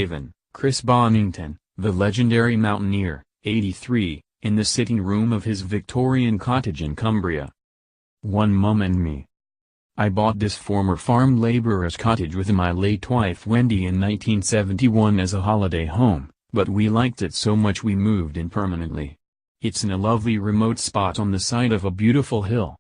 Haven, Chris Bonnington, the legendary mountaineer, 83, in the sitting room of his Victorian cottage in Cumbria. One mum and me. I bought this former farm laborer's cottage with my late wife Wendy in 1971 as a holiday home, but we liked it so much we moved in permanently. It's in a lovely remote spot on the side of a beautiful hill.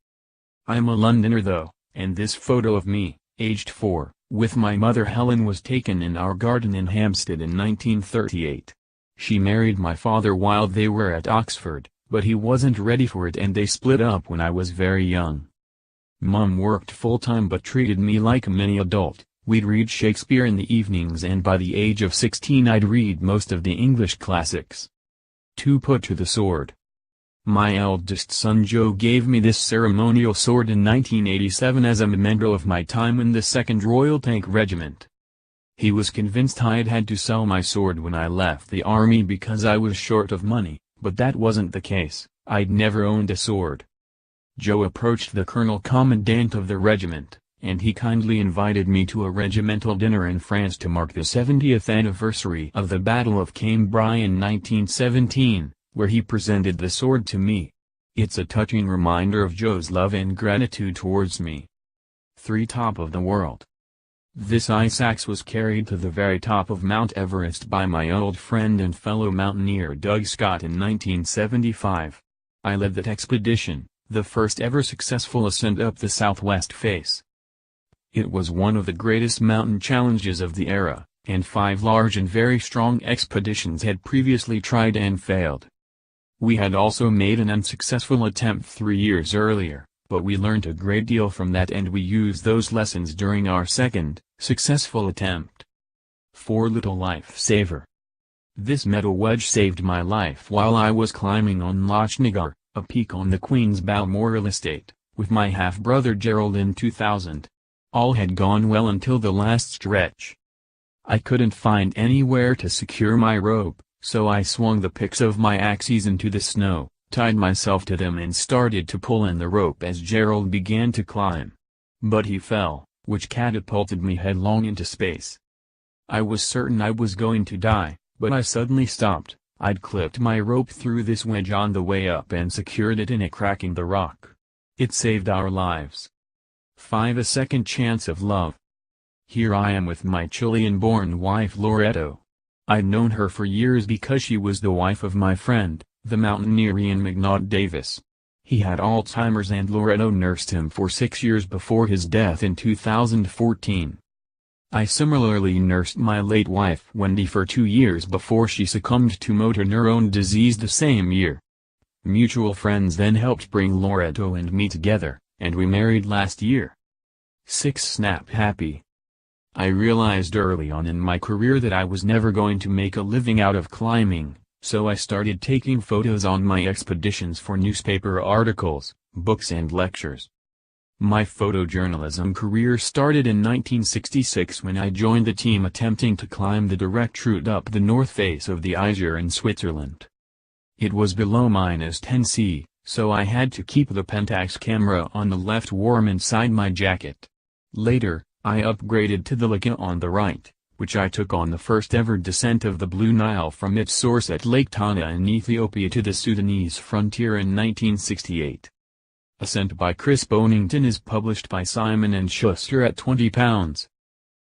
I'm a Londoner though, and this photo of me, aged 4, with my mother Helen was taken in our garden in Hampstead in 1938. She married my father while they were at Oxford, but he wasn't ready for it and they split up when I was very young. Mum worked full-time but treated me like a mini adult. We'd read Shakespeare in the evenings and by the age of 16 I'd read most of the English classics. To put to the sword. My eldest son Joe gave me this ceremonial sword in 1987 as a memento of my time in the 2nd Royal Tank Regiment. He was convinced I'd had to sell my sword when I left the army because I was short of money, but that wasn't the case. I'd never owned a sword. Joe approached the colonel-commandant of the regiment, and he kindly invited me to a regimental dinner in France to mark the 70th anniversary of the Battle of Cumbria in 1917, where he presented the sword to me. It's a touching reminder of Joe's love and gratitude towards me. 3. Top of the world. This ice axe was carried to the very top of Mount Everest by my old friend and fellow mountaineer Doug Scott in 1975. I led that expedition, the first ever successful ascent up the southwest face. It was one of the greatest mountain challenges of the era, and 5 large and very strong expeditions had previously tried and failed. We had also made an unsuccessful attempt 3 years earlier, but we learned a great deal from that and we used those lessons during our second, successful attempt. 4. Little Lifesaver. This metal wedge saved my life while I was climbing on Loch Nagar, a peak on the Queen's Balmoral estate, with my half-brother Gerald in 2000. All had gone well until the last stretch. I couldn't find anywhere to secure my rope, so I swung the picks of my axes into the snow, tied myself to them and started to pull in the rope as Gerald began to climb. But he fell, which catapulted me headlong into space. I was certain I was going to die, but I suddenly stopped. I'd clipped my rope through this wedge on the way up and secured it in it, cracking the rock. It saved our lives. 5. A second chance of love. Here I am with my Chilean-born wife Loretto. I'd known her for years because she was the wife of my friend, the mountaineer Ian McNaught Davis. He had Alzheimer's and Loretto nursed him for 6 years before his death in 2014. I similarly nursed my late wife Wendy for 2 years before she succumbed to motor neurone disease the same year. Mutual friends then helped bring Loretto and me together, and we married last year. 6. Snap happy. I realized early on in my career that I was never going to make a living out of climbing, so I started taking photos on my expeditions for newspaper articles, books and lectures. My photojournalism career started in 1966 when I joined the team attempting to climb the direct route up the north face of the Isère in Switzerland. It was below -10°C, so I had to keep the Pentax camera on the left warm inside my jacket. Later, I upgraded to the Leica on the right, which I took on the first ever descent of the Blue Nile from its source at Lake Tana in Ethiopia to the Sudanese frontier in 1968. Ascent by Chris Bonnington is published by Simon & Schuster at £20.